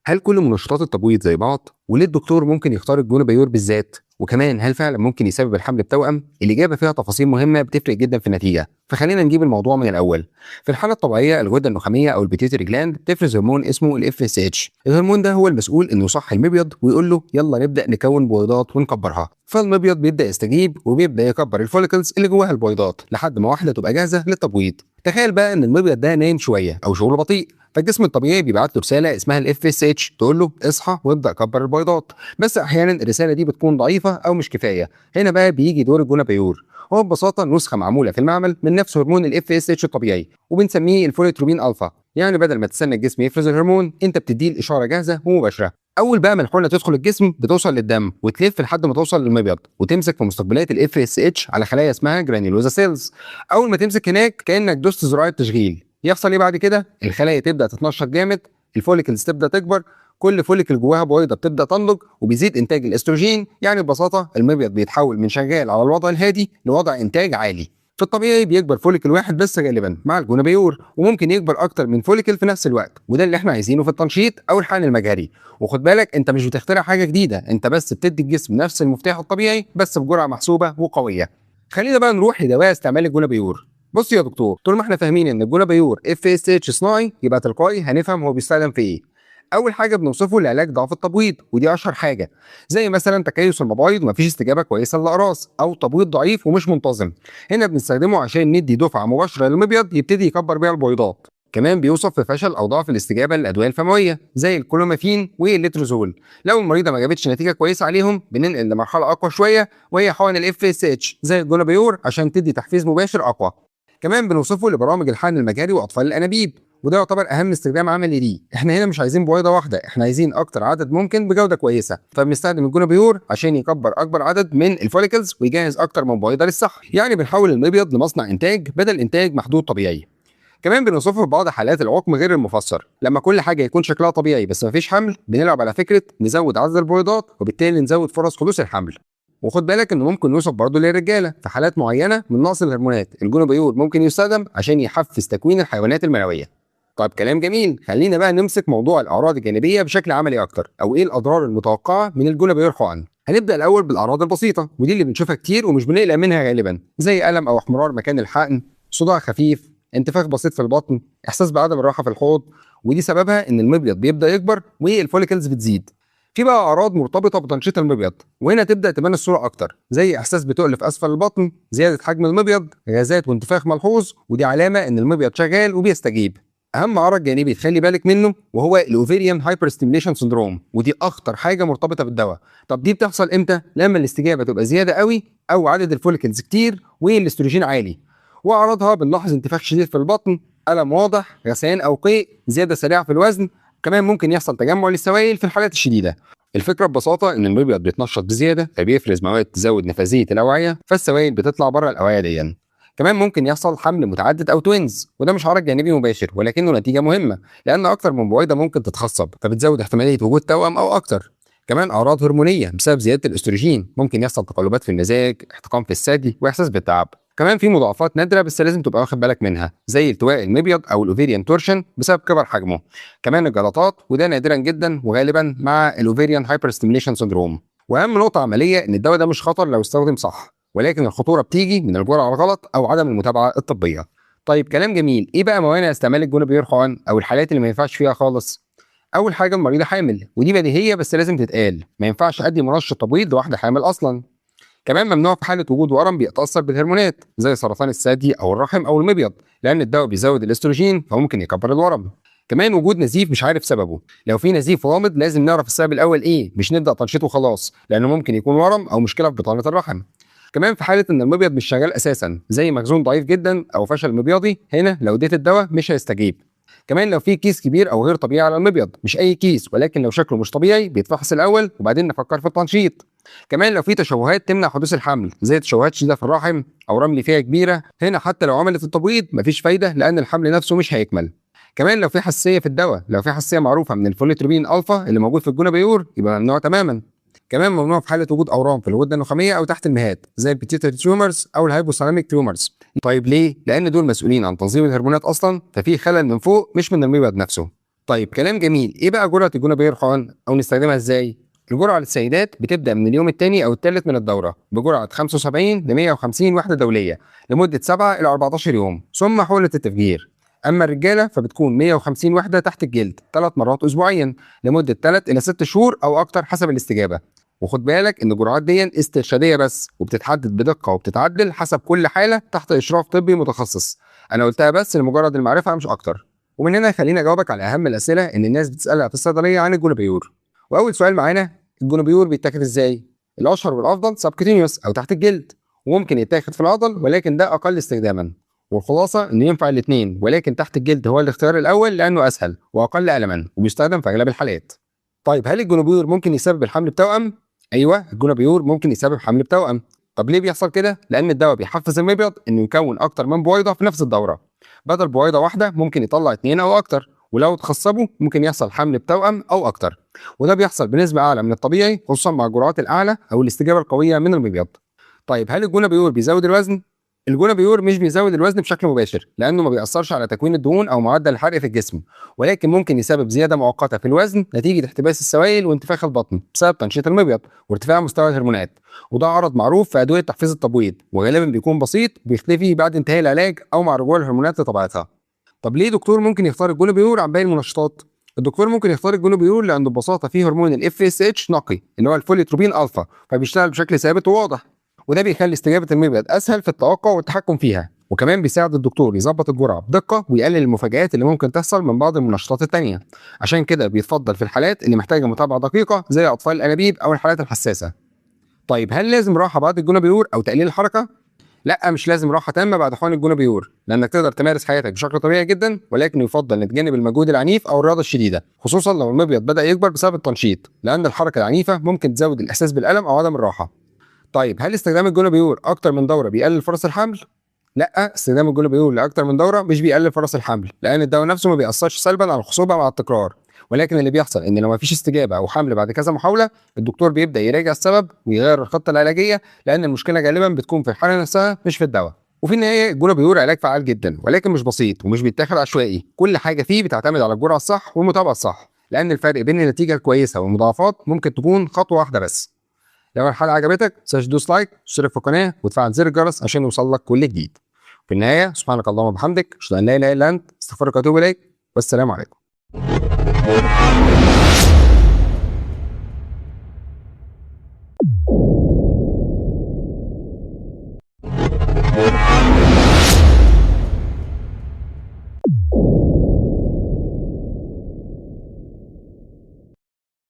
هل كل منشطات التبويض زي بعض؟ وليه الدكتور ممكن يختار الجونوبيور بالذات؟ وكمان هل فعلا ممكن يسبب الحمل بتوأم؟ الإجابة فيها تفاصيل مهمة بتفرق جدا في النتيجة، فخلينا نجيب الموضوع من الأول. في الحالة الطبيعية الغدة النخامية أو البيتيوتري جلاند بتفرز هرمون اسمه ال FSH. الهرمون ده هو المسؤول إنه يصحي المبيض ويقول له يلا نبدأ نكون بويضات ونكبرها، فالمبيض بيبدأ يستجيب وبيبدأ يكبر الفوليكلز اللي جواها البويضات لحد ما واحدة تبقى جاهزة للتبويض. تخيل بقى إن المبيض ده نايم شوية أو شغله بطيء، فالجسم الطبيعي بيبعت له رساله اسمها ال FSH تقول له اصحى وابدا كبر البيضات، بس احيانا الرساله دي بتكون ضعيفه او مش كفايه. هنا بقى بيجي دور الجونوبيور، هو ببساطه نسخه معموله في المعمل من نفس هرمون ال FSH الطبيعي وبنسميه الفوليتروبين الفا. يعني بدل ما تستنى الجسم يفرز الهرمون انت بتديه الاشاره جاهزه ومباشره. اول بقى ما الحقنه تدخل الجسم بتوصل للدم وتلف لحد ما توصل للمبيض وتمسك في مستقبلات ال FSH على خلايا اسمها جرانيولوزا سيلز. اول ما تمسك هناك كانك دوست زرار التشغيل. يحصل ايه بعد كده؟ الخلايا تبدا تتنشط جامد، الفوليكلز تبدا تكبر، كل فوليكل جواها بويضه بتبدا تنضج وبيزيد انتاج الاستروجين. يعني ببساطه المبيض بيتحول من شغال على الوضع الهادي لوضع انتاج عالي. في الطبيعي بيكبر فوليكل واحد بس غالبا مع الجونوبيور، وممكن يكبر اكتر من فوليكل في نفس الوقت، وده اللي احنا عايزينه في التنشيط او الحقن المجهري. وخد بالك انت مش بتخترع حاجه جديده، انت بس بتدي الجسم نفس المفتاح الطبيعي بس بجرعه محسوبه وقويه. خلينا بقى نروح لدواء استعمال الجونوبيور. بص يا دكتور، طول ما احنا فاهمين ان الجونوبيور FSH صناعي يبقى تلقائي هنفهم هو بيستخدم في ايه. اول حاجه بنوصفه لعلاج ضعف التبويض، ودي اشهر حاجه، زي مثلا تكيس المبايض ومفيش استجابه كويسه للاقراص او تبويض ضعيف ومش منتظم. هنا بنستخدمه عشان ندي دفعه مباشره للمبيض يبتدي يكبر بيها البويضات. كمان بيوصف في فشل او ضعف الاستجابه للادويه الفمويه زي الكلومافين والليتروزول. لو المريضه ما جابتش نتيجه كويسه عليهم بننقل لمرحله اقوى شويه وهي حقن ال FSH زي الجونوبيور عشان تدي تحفيز مباشر اقوى. كمان بنوصفه لبرامج الحقن المجهري واطفال الانابيب، وده يعتبر اهم استخدام عملي ليه. احنا هنا مش عايزين بويضه واحده، احنا عايزين اكتر عدد ممكن بجوده كويسه، فبنستخدم الجونوبيور عشان يكبر اكبر عدد من الفوليكلز ويجهز اكتر من بويضه للصح. يعني بنحول المبيض لمصنع انتاج بدل انتاج محدود طبيعي. كمان بنوصفه في بعض حالات العقم غير المفسر، لما كل حاجه يكون شكلها طبيعي بس مفيش حمل بنلعب على فكره نزود عدد البويضات وبالتالي نزود فرص حدوث الحمل. وخد بالك انه ممكن يوصف برضه للرجاله في حالات معينه من نقص الهرمونات، الجونوبيور ممكن يستخدم عشان يحفز تكوين الحيوانات المنويه. طيب كلام جميل، خلينا بقى نمسك موضوع الاعراض الجانبيه بشكل عملي اكتر، او ايه الاضرار المتوقعه من الجونوبيور حقن. هنبدا الاول بالاعراض البسيطه ودي اللي بنشوفها كتير ومش بنقلق منها غالبا، زي الم او احمرار مكان الحقن، صداع خفيف، انتفاخ بسيط في البطن، احساس بعدم الراحه في الحوض، ودي سببها ان المبيض بيبدا يكبر والفوليكلز بتزيد. في بقى اعراض مرتبطه بتنشيط المبيض وهنا تبدا تبان الصوره اكتر، زي احساس بتقل في اسفل البطن، زياده حجم المبيض، غازات وانتفاخ ملحوظ، ودي علامه ان المبيض شغال وبيستجيب. اهم عرض جانبي تخلي بالك منه وهو الاوفيريان هايبر ستيميليشن سندروم، ودي اخطر حاجه مرتبطه بالدواء. طب دي بتحصل امتى؟ لما الاستجابه تبقى زياده قوي او عدد الفوليكلز كتير والاستروجين عالي. واعراضها بنلاحظ انتفاخ شديد في البطن، الم واضح، غثيان او قيء، زياده سريعه في الوزن، كمان ممكن يحصل تجمع للسوائل في الحالات الشديده. الفكره ببساطه ان المبيض بيتنشط بزياده فبيفرز مواد تزود نفاذيه الاوعيه فالسوائل بتطلع بره الاوعيه دي. كمان ممكن يحصل حمل متعدد او توينز، وده مش عرض جانبي مباشر ولكنه نتيجه مهمه لان اكتر من بويضه ممكن تتخصب فبتزود احتماليه وجود توأم او اكتر. كمان اعراض هرمونيه بسبب زياده الاستروجين، ممكن يحصل تقلبات في المزاج، احتقان في الثدي، واحساس بالتعب. كمان في مضاعفات نادره بس لازم تبقى واخد بالك منها، زي التواء المبيض او الاوفيريان تورشن بسبب كبر حجمه. كمان الجلطات، وده نادرا جدا وغالبا مع الاوفيريان هايبر ستيميليشن سندروم. واهم نقطه عمليه ان الدواء ده مش خطر لو استخدم صح، ولكن الخطوره بتيجي من الجرعه الغلط او عدم المتابعه الطبيه. طيب كلام جميل، ايه بقى موانع استعمال الجونوبيور حقن او الحالات اللي ما ينفعش فيها خالص؟ اول حاجه المريضه حامل، ودي بديهيه بس لازم تتقال، ما ينفعش ادي منشط تبويض لواحده حامل اصلا. كمان ممنوع في حاله وجود ورم بيتاثر بالهرمونات زي سرطان الثدي او الرحم او المبيض، لان الدواء بيزود الاستروجين فممكن يكبر الورم. كمان وجود نزيف مش عارف سببه، لو في نزيف غامض لازم نعرف السبب الاول ايه، مش نبدا تنشيط وخلاص، لانه ممكن يكون ورم او مشكله في بطانه الرحم. كمان في حاله ان المبيض مش شغال اساسا زي مخزون ضعيف جدا او فشل مبيضي، هنا لو اديت الدواء مش هيستجيب. كمان لو في كيس كبير او غير طبيعي على المبيض، مش اي كيس ولكن لو شكله مش طبيعي بيتفحص الاول وبعدين نفكر في التنشيط. كمان لو في تشوهات تمنع حدوث الحمل زي تشوهات شديده في الرحم او رمل فيها كبيره، هنا حتى لو عملت التبويض مفيش فايده لان الحمل نفسه مش هيكمل. كمان لو في حساسيه في الدواء، لو في حساسيه معروفه من الفوليتروبين الفا اللي موجود في الجونوبيور يبقى ممنوع تماما. كمان ممنوع في حاله وجود اورام في الغده النخاميه او تحت المهاد زي البيتيوتري تيومرز او الهايبوثالاميك تيومرز. طيب ليه؟ لان دول مسؤولين عن تنظيم الهرمونات اصلا، ففي خلل من فوق مش من المبيض نفسه. طيب كلام جميل، ايه بقى جرعه الجونابيور حقن او نستخدمها ازاي؟ الجرعه للسيدات بتبدا من اليوم الثاني او الثالث من الدوره بجرعه 75 ل 150 وحده دوليه لمده 7 الى 14 يوم ثم حقنه التفجير. اما الرجاله فبتكون 150 وحده تحت الجلد 3 مرات اسبوعيا لمده 3 الى 6 شهور او اكتر حسب الاستجابه. وخد بالك ان الجرعات دي استرشاديه بس، وبتتحدد بدقه وبتتعدل حسب كل حاله تحت اشراف طبي متخصص. انا قلتها بس لمجرد المعرفه مش اكتر. ومن هنا خليني اجاوبك على اهم الاسئله ان الناس بتسالها في الصيدليه عن الجونابيور. واول سؤال معانا، الجونابيور بيتاخد ازاي؟ الاشهر والافضل سبكوتينيوس او تحت الجلد، وممكن يتاخد في العضل ولكن ده اقل استخداما. والخلاصه انه ينفع الاثنين، ولكن تحت الجلد هو الاختيار الاول لانه اسهل واقل الما وبيستخدم في اغلب الحالات. طيب هل الجونابيور ممكن يسبب الحمل بتوأم؟ ايوه، الجونابيور ممكن يسبب حمل بتوأم. طب ليه بيحصل كده؟ لان الدواء بيحفز المبيض انه يكون اكتر من بويضه في نفس الدوره. بدل بويضه واحده ممكن يطلع 2 او اكتر، ولو اتخصبوا ممكن يحصل حمل بتوأم او اكتر. وده بيحصل بنسبه اعلى من الطبيعي خصوصا مع الجرعات الاعلى او الاستجابه القويه من المبيض. طيب هل الجونابيور بيزود الوزن؟ الجونابيور مش بيزود الوزن بشكل مباشر لانه ما بيأثرش على تكوين الدهون او معدل الحرق في الجسم، ولكن ممكن يسبب زياده مؤقته في الوزن نتيجه احتباس السوائل وانتفاخ البطن بسبب تنشيط المبيض وارتفاع مستوى الهرمونات. وده عرض معروف في ادويه تحفيز التبويض، وغالبا بيكون بسيط وبيختفي بعد انتهاء العلاج او مع رجوع الهرمونات لطبيعتها. طب ليه دكتور ممكن يختار الجونابيور عن باقي المنشطات؟ الدكتور ممكن يختار الجونابيور لانه ببساطه فيه هرمون الاف اس اتش نقي اللي هو الفوليتروبين الفا، فبيشتغل بشكل ثابت وواضح، وده بيخلي استجابه المبيض اسهل في التوقع والتحكم فيها. وكمان بيساعد الدكتور يظبط الجرعه بدقه ويقلل المفاجآت اللي ممكن تحصل من بعض المنشطات التانيه. عشان كده بيتفضل في الحالات اللي محتاجه متابعه دقيقه زي اطفال الانابيب او الحالات الحساسه. طيب هل لازم راحه بعد الجونابيور او تقليل الحركه؟ لا، مش لازم راحه تامه بعد حقن الجونابيور، لانك تقدر تمارس حياتك بشكل طبيعي جدا، ولكن يفضل نتجنب المجهود العنيف او الرياضه الشديده خصوصا لو المبيض بدا يكبر بسبب التنشيط، لان الحركه العنيفه ممكن تزود الاحساس بالالم او عدم الراحه. طيب هل استخدام الجونابيور اكتر من دوره بيقلل فرص الحمل؟ لا، استخدام الجونابيور لاكتر من دوره مش بيقلل فرص الحمل، لان الدواء نفسه ما بيأثرش سلبا على الخصوبه مع التكرار. ولكن اللي بيحصل ان لو ما فيش استجابه او حمل بعد كذا محاوله، الدكتور بيبدا يراجع السبب ويغير الخطه العلاجيه، لان المشكله غالبا بتكون في الحاله نفسها مش في الدواء. وفي النهايه الجونابيور علاج فعال جدا، ولكن مش بسيط ومش بيتاخد عشوائي. كل حاجه فيه بتعتمد على الجرعه الصح والمتابعه الصح، لان الفرق بين النتيجه الكويسه والمضاعفات ممكن تكون خطوه واحده بس. لو الحلقه عجبتك متنساش تدوس لايك وتشترك في القناه وتفعل زر الجرس عشان يوصلك كل جديد. في النهايه سبحانك اللهم وبحمدك اشهد ان لا اله الا انت استغفرك واتوب اليك، والسلام عليكم.